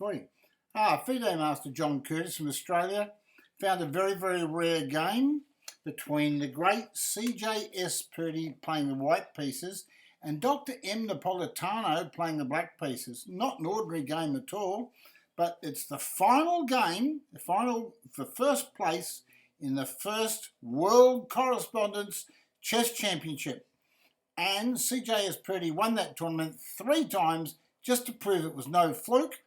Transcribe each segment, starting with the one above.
Corr. FIDE Master John Curtis from Australia found a very, very rare game between the great CJS Purdy playing the white pieces and Dr. M. Napolitano playing the black pieces. Not an ordinary game at all, but it's the final game, the final for first place in the first World Correspondence Chess Championship. And CJS Purdy won that tournament 3 times just to prove it was no fluke.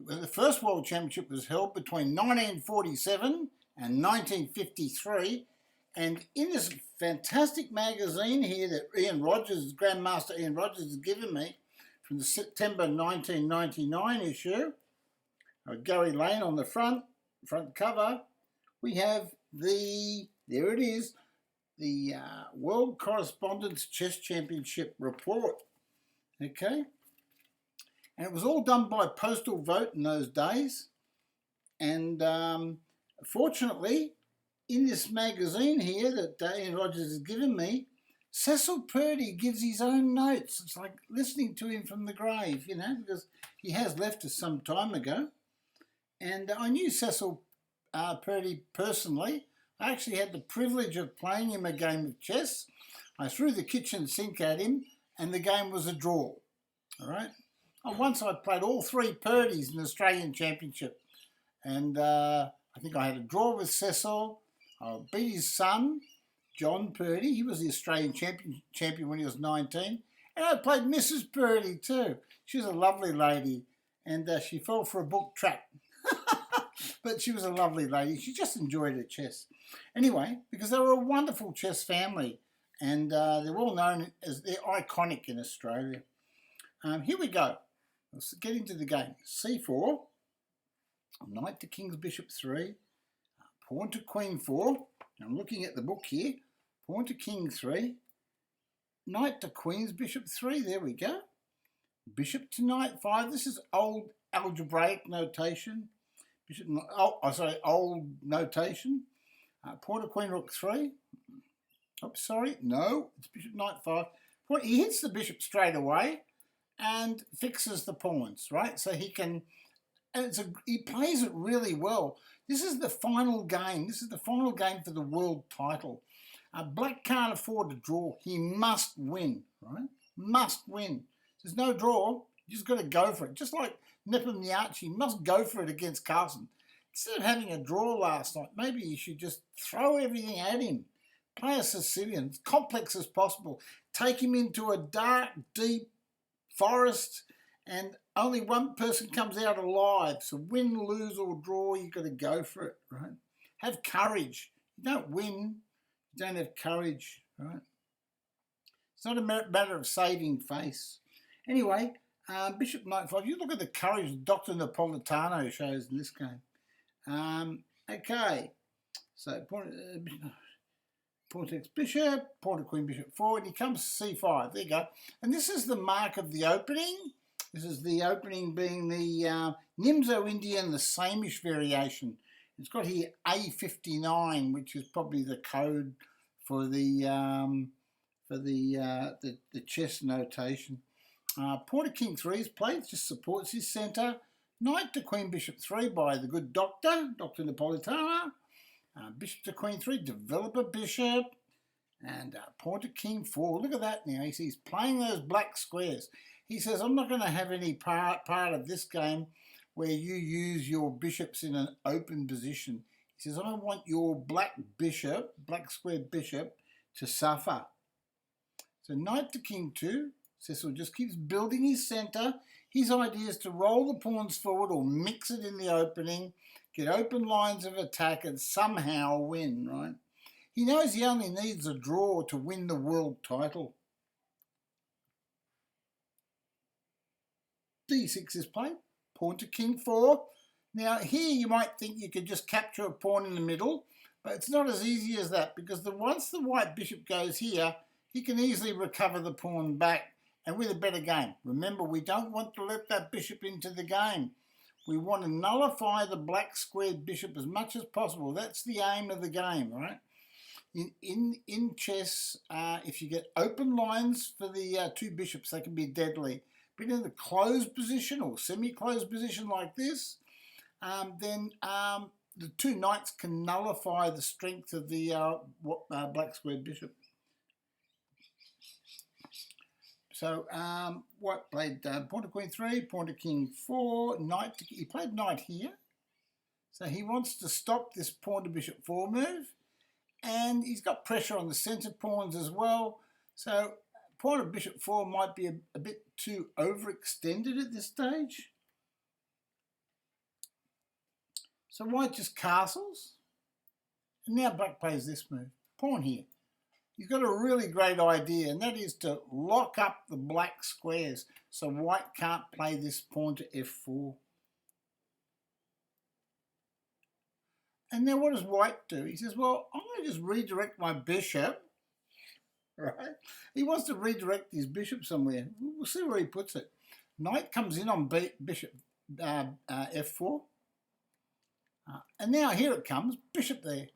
The first World Championship was held between 1947 and 1953, and in this fantastic magazine here that Ian Rogers, Grandmaster Ian Rogers, has given me from the September 1999 issue, Gary Lane on the front cover, we have there it is, the World Correspondence Chess Championship report, okay? And it was all done by postal vote in those days. And fortunately, in this magazine here that Ian Rogers has given me, Cecil Purdy gives his own notes. It's like listening to him from the grave, you know, because he has left us some time ago. And I knew Cecil Purdy personally. I actually had the privilege of playing him a game of chess. I threw the kitchen sink at him, and the game was a draw, all right? Once I played all 3 Purdys in the Australian Championship, and I think I had a draw with Cecil. I beat his son, John Purdy. He was the Australian champion when he was 19. And I played Mrs. Purdy too. She was a lovely lady, and she fell for a book trap. But she was a lovely lady. She just enjoyed her chess. Anyway, because they were a wonderful chess family, and they're all known as, they're iconic in Australia. Here we go. Let's get into the game. C4, knight to king's bishop 3, pawn to queen 4. I'm looking at the book here. Pawn to king 3, knight to queen's bishop 3. There we go. Bishop to knight 5. This is old algebraic notation. Bishop, old notation. Pawn to queen rook 3. Oops, sorry. No, it's bishop knight 5. He hits the bishop straight away and fixes the pawns, right? So he can, and he plays it really well. This is the final game. This is the final game for the world title. Black can't afford to draw. He must win, right? Must win. There's no draw. You just got to go for it. Just like Nimzo-Indian must go for it against Carlsen. Instead of having a draw last night, maybe you should just throw everything at him. Play a Sicilian, as complex as possible. Take him into a dark, deep forest, and only one person comes out alive. So win, lose or draw, you've got to go for it, right? Have courage. You don't win, you don't have courage, right? It's not a matter of saving face. Anyway, bishop knight 5. You look at the courage Dr. Napolitano shows in this game. Okay, so pawn takes bishop, pawn to queen bishop 4, and he comes to c5. There you go. And this is the mark of the opening. This is the opening being the Nimzo-Indian, the Saemisch variation. It's got here A59, which is probably the code for the chess notation. Pawn to king 3 is played, just supports his centre. Knight to queen bishop 3 by the good Dr. Napolitano. Bishop to queen 3, develop a bishop, and pawn to king 4. Look at that now. He's playing those black squares. He says, I'm not going to have any part of this game where you use your bishops in an open position. He says, I don't want your black square bishop, to suffer. So knight to king 2. Cecil just keeps building his centre. His idea is to roll the pawns forward or mix it in the opening, get open lines of attack and somehow win, right? He knows he only needs a draw to win the world title. D6 is played, pawn to king 4. Now here you might think you could just capture a pawn in the middle, but it's not as easy as that, because once the white bishop goes here, he can easily recover the pawn back and win a better game. Remember, we don't want to let that bishop into the game. We want to nullify the black squared bishop as much as possible. That's the aim of the game, right? In chess, if you get open lines for the 2 bishops, they can be deadly. been in the closed position or semi-closed position like this, then the two knights can nullify the strength of the black squared bishop. So white played pawn to queen 3, pawn to king 4, knight to, he played knight here. So he wants to stop this pawn to bishop 4 move, and he's got pressure on the centre pawns as well. So pawn to bishop 4 might be a bit too overextended at this stage. So white just castles, and now black plays this move, pawn here. He's got a really great idea, and that is to lock up the black squares so white can't play this pawn to f4. And now what does white do? He says, well, I'm going to just redirect my bishop, right? He wants to redirect his bishop somewhere. We'll see where he puts it. Knight comes in on bishop f4. And now here it comes, bishop there.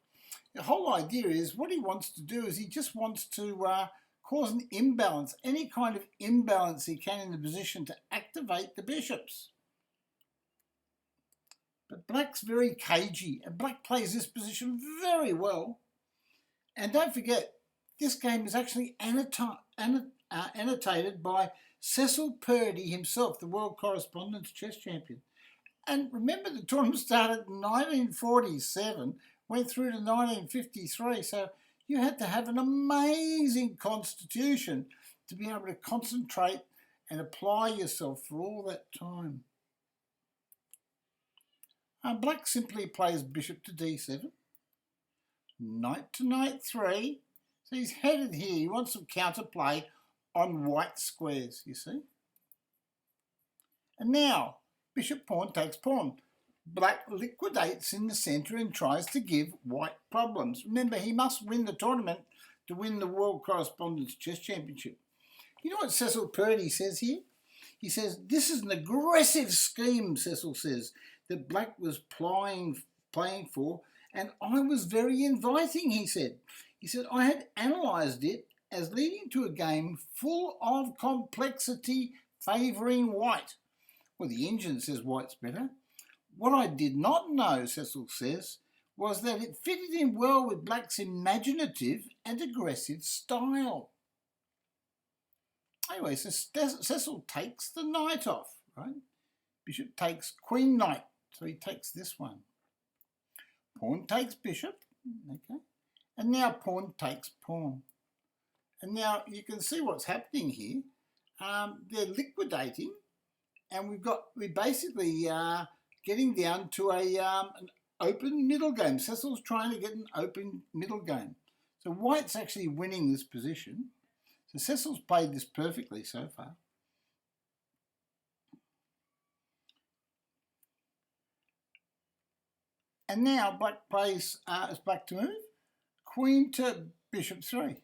The whole idea is what he wants to do is he just wants to cause an imbalance, any kind of imbalance he can in the position to activate the bishops. But black's very cagey, and black plays this position very well. And don't forget, this game is actually annotated by Cecil Purdy himself, the World Correspondence Chess Champion. And remember, the tournament started in 1947, went through to 1953, so you had to have an amazing constitution to be able to concentrate and apply yourself for all that time. Black simply plays bishop to d7, knight to knight 3, so he's headed here. He wants some counterplay on white squares, you see. And now, bishop pawn takes pawn. Black liquidates in the centre and tries to give white problems. Remember, he must win the tournament to win the World Correspondence Chess Championship. You know what Cecil Purdy says here? He says, this is an aggressive scheme, Cecil says, that black was playing for, and I was very inviting, he said. He said, I had analysed it as leading to a game full of complexity favouring white. Well, the engine says white's better. What I did not know, Cecil says, was that it fitted in well with black's imaginative and aggressive style. Anyway, so Cecil takes the knight off, right? Bishop takes queen knight, so he takes this one. Pawn takes bishop, okay? And now pawn takes pawn. And now you can see what's happening here. They're liquidating, and we're basically getting down to an open middle game. Cecil's trying to get an open middle game. So white's actually winning this position. So Cecil's played this perfectly so far. And now black plays as black to move, queen to bishop 3.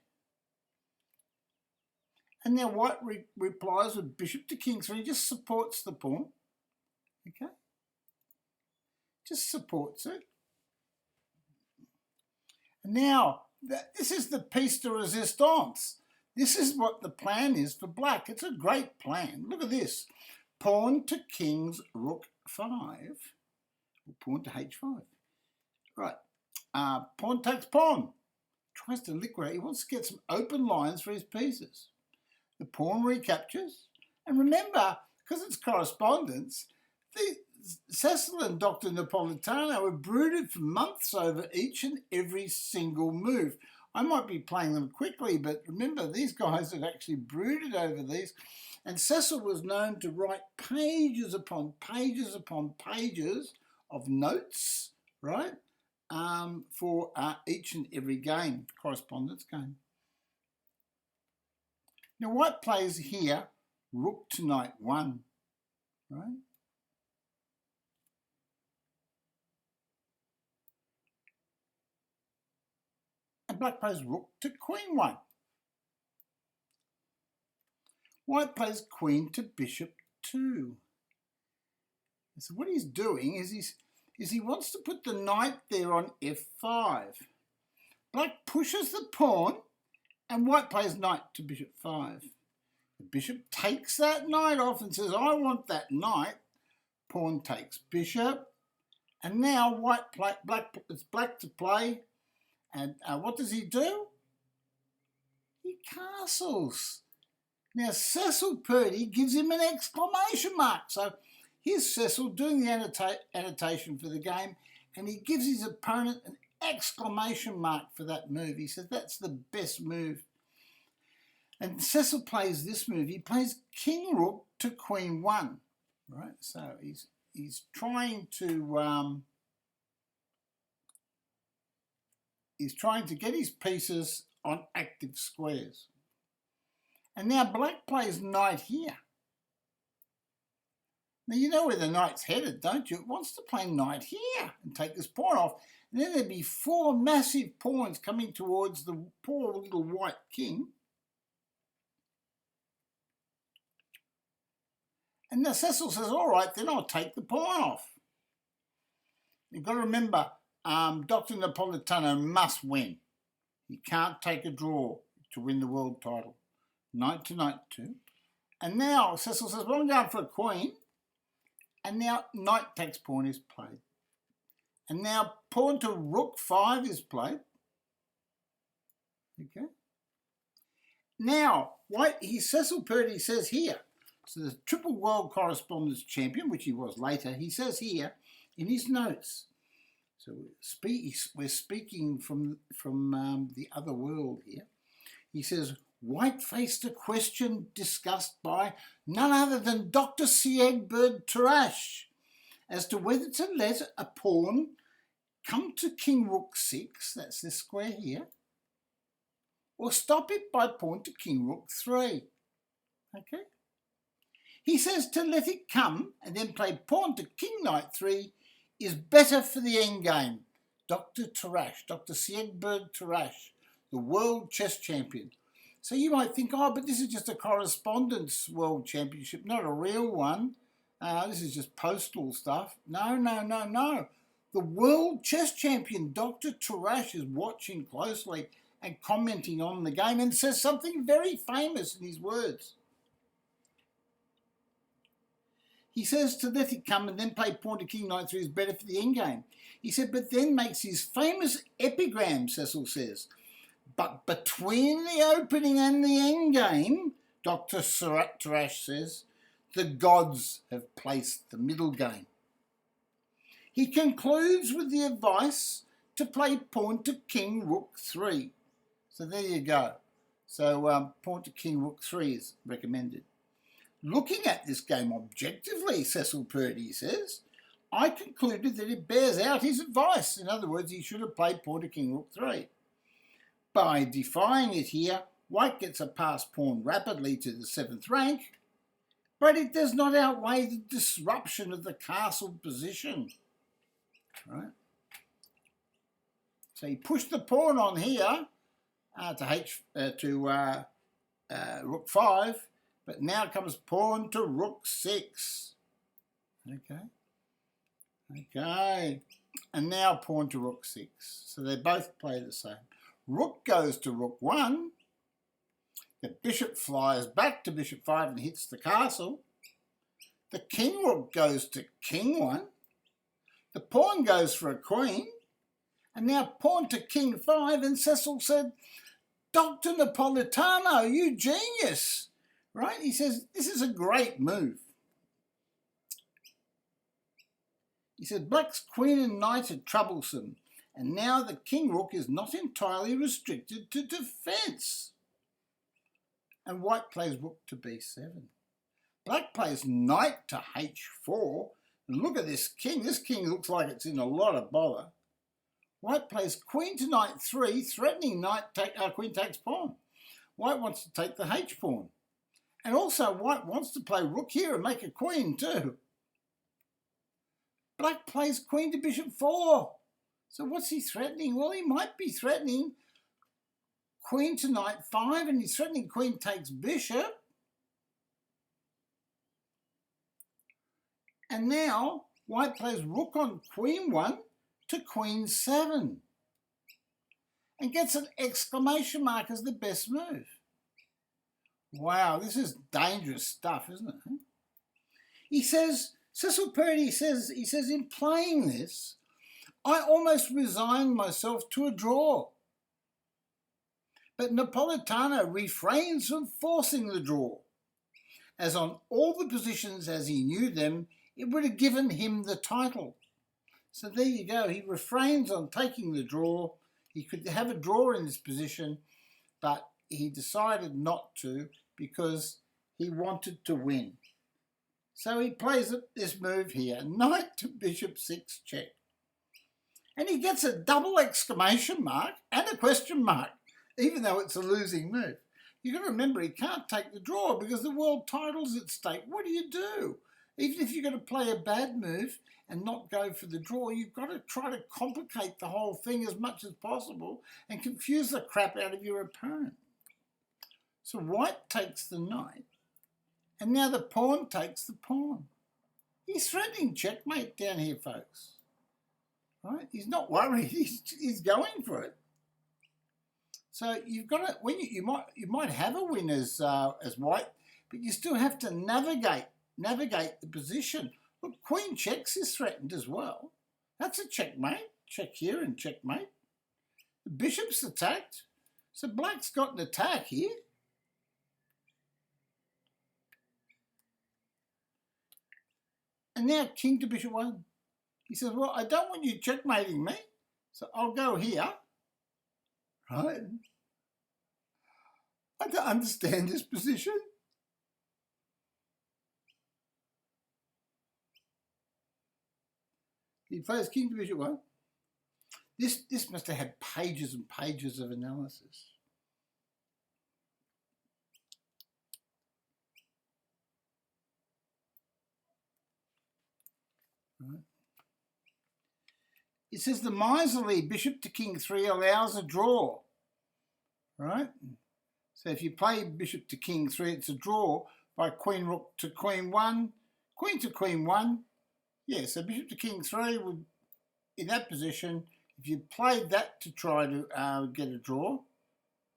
And now white replies with bishop to king 3, just supports the pawn, okay? Just supports it. And now, this is the piece de resistance. This is what the plan is for black. It's a great plan. Look at this. Pawn to king's rook 5, or pawn to h5. Right, pawn takes pawn. Tries to liquidate. He wants to get some open lines for his pieces. The pawn recaptures. And remember, because it's correspondence, Cecil and Dr. Napolitano were brooded for months over each and every single move. I might be playing them quickly, but remember, these guys had actually brooded over these. And Cecil was known to write pages upon pages upon pages of notes, right, for each and every game, correspondence game. Now, white plays here, rook to knight 1, right? And black plays rook to queen 1. White plays queen to bishop 2. So what he's doing is he wants to put the knight there on f5. Black pushes the pawn, and white plays knight to bishop 5. The bishop takes that knight off and says, I want that knight. Pawn takes bishop. And now it's black to play. And what does he do? He castles. Now Cecil Purdy gives him an exclamation mark. So here's Cecil doing the annotation for the game, and he gives his opponent an exclamation mark for that move. He says that's the best move. And Cecil plays this move. He plays king rook to queen 1. Right? So he's trying to get his pieces on active squares. And now black plays knight here. Now you know where the knight's headed, don't you? It wants to play knight here and take this pawn off. And then there'd be 4 massive pawns coming towards the poor little white king. And now Cecil says, all right, then I'll take the pawn off. You've got to remember, Dr. Napolitano must win. He can't take a draw to win the world title. Knight to knight 2. And now Cecil says, well, I'm going for a queen. And now knight takes pawn is played. And now pawn to rook 5 is played. Okay. Now, Cecil Purdy says here, so the triple World Correspondence Champion, which he was later, he says here in his notes, so we're speaking from the other world here, he says, White faced a question discussed by none other than Dr. Cecil Purdy as to whether to let a pawn come to king rook 6, that's this square here, or stop it by pawn to king rook 3. Okay? He says to let it come and then play pawn to king knight 3 is better for the endgame. Dr. Cecil Purdy, the world chess champion. So you might think, oh, but this is just a correspondence world championship, not a real one. This is just postal stuff. No. The world chess champion, Dr. Tarash, is watching closely and commenting on the game and says something very famous in his words. He says to let it come and then play pawn to king knight 3 is better for the endgame. He said, but then makes his famous epigram, Cecil says. But between the opening and the endgame, Dr. Tarash says, the gods have placed the middle game. He concludes with the advice to play pawn to king rook 3. So there you go. So pawn to king rook 3 is recommended. Looking at this game objectively, Cecil Purdy says, I concluded that it bears out his advice. In other words, he should have played pawn to king rook 3. By defying it here, white gets a passed pawn rapidly to the 7th rank, but it does not outweigh the disruption of the castle position. Right? So he pushed the pawn on here to rook 5, but now comes pawn to rook 6. Okay. And now pawn to rook 6. So they both play the same. Rook goes to rook 1. The bishop flies back to bishop 5 and hits the castle. The king rook goes to king 1. The pawn goes for a queen. And now pawn to king 5. And Cecil said, Dr. Napolitano, you genius. Right? He says, this is a great move. He said, black's queen and knight are troublesome. And now the king rook is not entirely restricted to defence. And white plays rook to b7. Black plays knight to h4. And look at this king. This king looks like it's in a lot of bother. White plays queen to knight 3, threatening queen takes pawn. White wants to take the h pawn. And also white wants to play rook here and make a queen too. Black plays queen to bishop 4. So what's he threatening? Well, he might be threatening queen to knight 5, and he's threatening queen takes bishop. And now white plays rook on queen 1 to queen 7 and gets an exclamation mark as the best move. Wow, this is dangerous stuff, isn't it? He says, Cecil Purdy says, in playing this, I almost resigned myself to a draw. But Napolitano refrains from forcing the draw, as on all the positions as he knew them, it would have given him the title. So there you go, he refrains on taking the draw. He could have a draw in this position, but he decided not to because he wanted to win. So he plays this move here, knight to bishop 6 check. And he gets a double exclamation mark and a question mark, even though it's a losing move. You've got to remember, he can't take the draw because the world title's at stake. What do you do? Even if you're going to play a bad move and not go for the draw, you've got to try to complicate the whole thing as much as possible and confuse the crap out of your opponent. So white takes the knight, and now the pawn takes the pawn. He's threatening checkmate down here, folks. Right? He's not worried. He's going for it. So you've got to, when you might have a win as white, but you still have to navigate the position. Look, queen checks is threatened as well. That's a checkmate. Check here and checkmate. The bishop's attacked. So black's got an attack here. And now king to bishop 1. He says, well, I don't want you checkmating me, so I'll go here. Right? I don't understand this position. He plays king to bishop 1. This must have had pages and pages of analysis. Right. It says the miserly bishop to king 3 allows a draw. Right? So if you play bishop to king 3, it's a draw by queen rook to queen 1, queen to queen 1. Yeah, so bishop to king 3 would, in that position, if you played that to try to get a draw,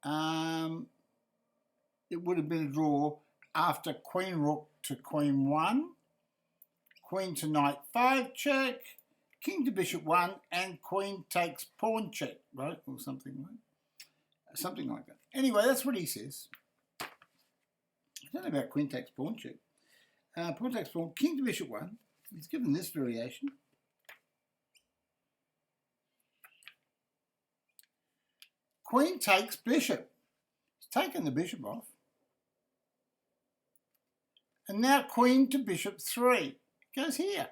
it would have been a draw after queen rook to queen 1, queen to knight 5 check, king to bishop 1, and queen takes pawn check, right? Or something like that. Anyway, that's what he says. I don't know about queen takes pawn check. Pawn takes pawn, king to bishop 1. He's given this variation. Queen takes bishop. He's taken the bishop off. And now queen to bishop 3. Goes here.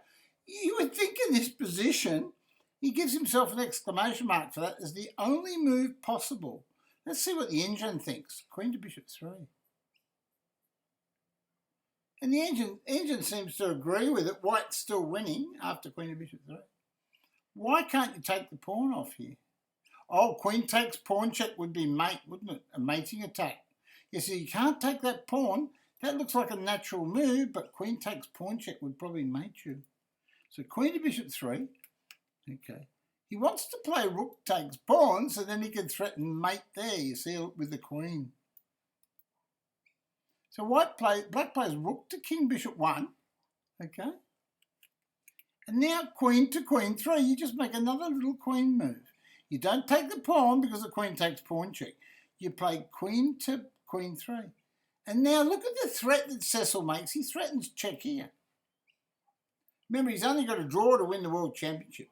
You would think in this position, he gives himself an exclamation mark for that as the only move possible. Let's see what the engine thinks. Queen to bishop 3. And the engine seems to agree with it. White's still winning after queen to bishop 3. Why can't you take the pawn off here? Oh, queen takes pawn check would be mate, wouldn't it? A mating attack. You see, you can't take that pawn. That looks like a natural move, but queen takes pawn check would probably mate you. So queen to bishop 3. Okay. He wants to play rook takes pawn, so then he can threaten mate there, you see, with the queen. So black plays rook to king bishop 1. Okay. And now queen to queen 3. You just make another little queen move. You don't take the pawn because the queen takes pawn check. You play queen to queen 3. And now look at the threat that Cecil makes. He threatens check here. Remember, he's only got a draw to win the World Championship.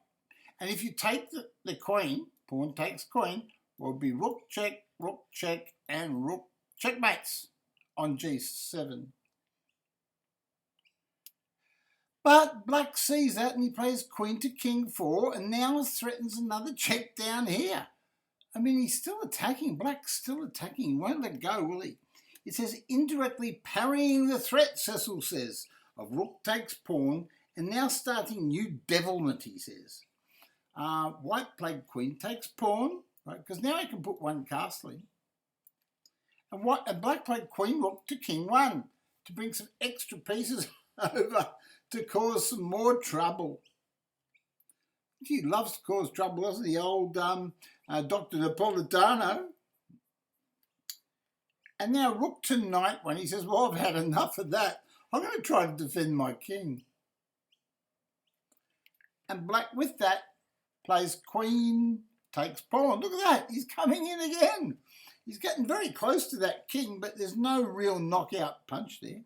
And if you take the queen, pawn takes queen, will be rook check, and rook checkmates on g7. But black sees that and he plays queen to king 4 and now threatens another check down here. I mean, he's still attacking. Black's still attacking. He won't let go, will he? It says indirectly parrying the threat, Cecil says, of rook takes pawn and now starting new devilment, he says. White played queen takes pawn, right? Because now he can put one castle in. And black played queen rook to king 1 to bring some extra pieces over to cause some more trouble. He loves to cause trouble, doesn't he? Old Dr. Napolitano. And now rook to knight 1. He says, well, I've had enough of that. I'm going to try to defend my king. And black with that plays queen, takes pawn. Look at that. He's coming in again. He's getting very close to that king, but there's no real knockout punch there.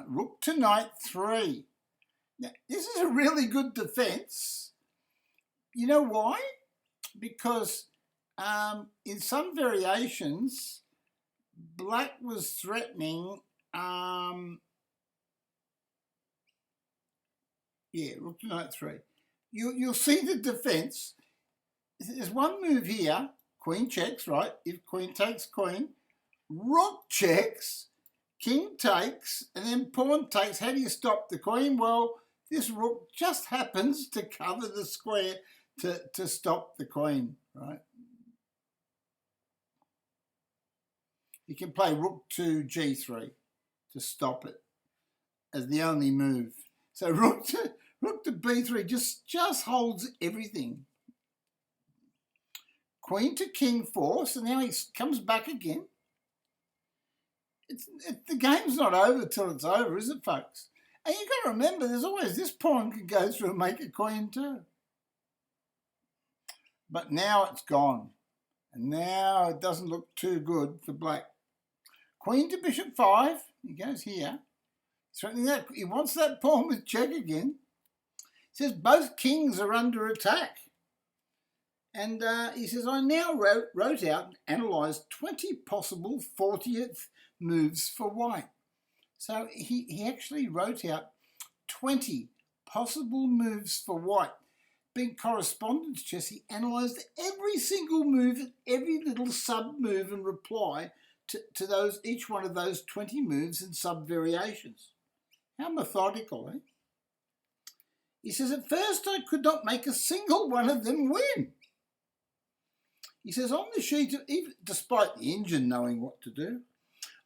Rook to knight 3. Now, this is a really good defence. You know why? Because in some variations, black was threatening, rook to knight 3. You'll see the defence. There's one move here, queen checks, right? If queen takes queen, rook checks, king takes, and then pawn takes. How do you stop the queen? Well, this rook just happens to cover the square to stop the queen, right? You can play rook to g3 to stop it as the only move. So rook to b3 just holds everything. Queen to king 4, so now he comes back again. The game's not over till it's over, is it, folks? And you've got to remember, there's always this pawn can go through and make a queen too. But now it's gone. And now it doesn't look too good for black. Queen to bishop 5. He goes here. Certainly that he wants that pawn with check again. He says both kings are under attack. And he says, I now wrote out and analysed 20 possible 40th moves for white. So he actually wrote out 20 possible moves for white. Being correspondence chess, he analysed every single move, every little sub-move and reply to those each one of those 20 moves and sub-variations. How methodical, eh? He says, at first I could not make a single one of them win. He says, on the sheet, despite the engine knowing what to do,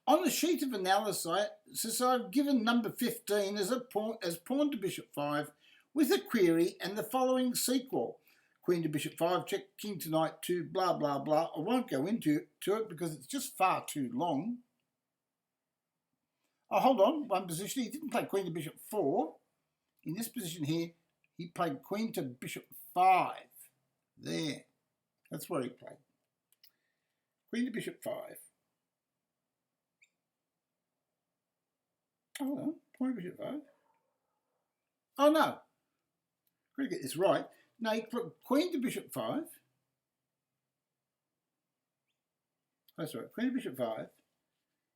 on the sheet of analysis, I've given number 15 as pawn to bishop 5 with a query and the following sequel. Queen to bishop 5, check, king to knight 2, blah, blah, blah. I won't go into it because it's just far too long. Oh, hold on, one position. He didn't play queen to bishop 4. In this position here, he played queen to bishop 5. There. That's where he played. Queen to bishop 5. Hold on, pawn to bishop 5. Oh no, got to get this right. No, he put queen to bishop 5. That's right, queen to bishop 5.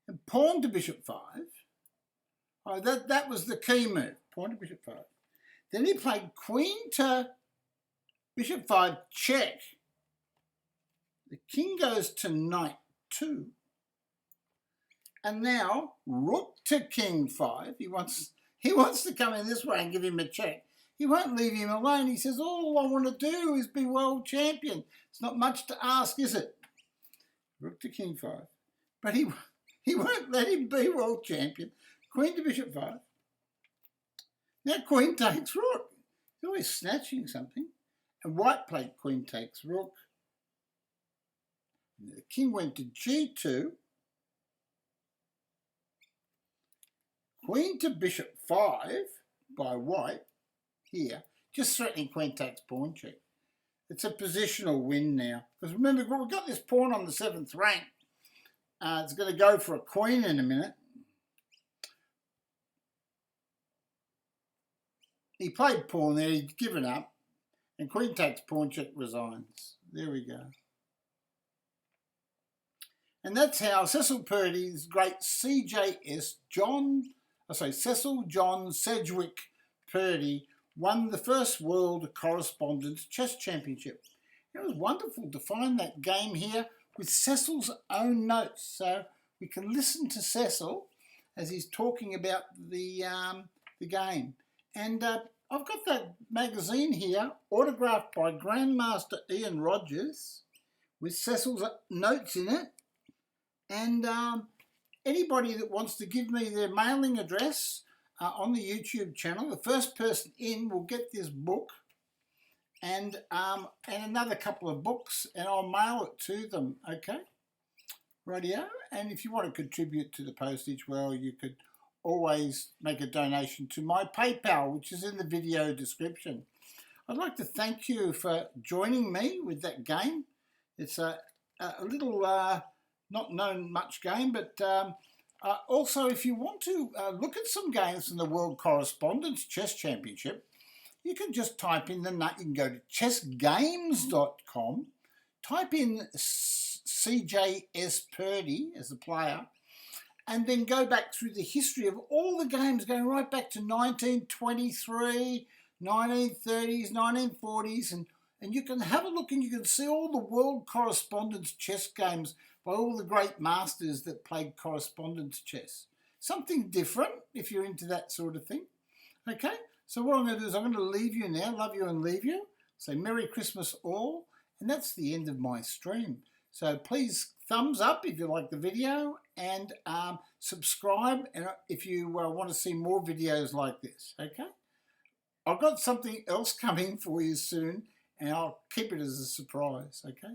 And pawn to bishop 5. Oh, that was the key move, pawn to bishop 5. Then he played queen to bishop 5 check. The king goes to knight 2. And now rook to king 5. He wants to come in this way and give him a check. He won't leave him alone. He says, all I want to do is be world champion. It's not much to ask, is it? Rook to king 5. But he won't let him be world champion. Queen to bishop 5. Now queen takes rook. He's always snatching something. And white played queen takes rook. And the king went to g2. Queen to bishop 5 by white here. Just threatening queen takes pawn check. It's a positional win now. Because remember, we've got this pawn on the 7th rank. It's going to go for a queen in a minute. He played pawn there, he'd given up, and queen takes pawn check resigns. There we go. And that's how Cecil Purdy's great CJS Cecil John Sedgwick Purdy won the first World Correspondence Chess Championship. It was wonderful to find that game here with Cecil's own notes. So we can listen to Cecil as he's talking about the game. And I've got that magazine here, autographed by Grandmaster Ian Rogers, with Cecil's notes in it. And anybody that wants to give me their mailing address on the YouTube channel, the first person in will get this book and another couple of books, and I'll mail it to them, okay? Radio. And if you want to contribute to the postage, well, you could always make a donation to my PayPal, which is in the video description. I'd like to thank you for joining me with that game. It's a little not known much game, but also if you want to look at some games from the World Correspondence Chess Championship, you can just type in the name. You can go to chessgames.com, type in CJS Purdy as the player, and then go back through the history of all the games going right back to 1923, 1930s, 1940s, and you can have a look and you can see all the World Correspondence Chess games by all the great masters that played correspondence chess. Something different if you're into that sort of thing. Okay, so what I'm going to do is I'm going to leave you now, love you and leave you. Say Merry Christmas all, and that's the end of my stream. So please thumbs up if you like the video, and subscribe if you want to see more videos like this, okay? I've got something else coming for you soon, and I'll keep it as a surprise, okay?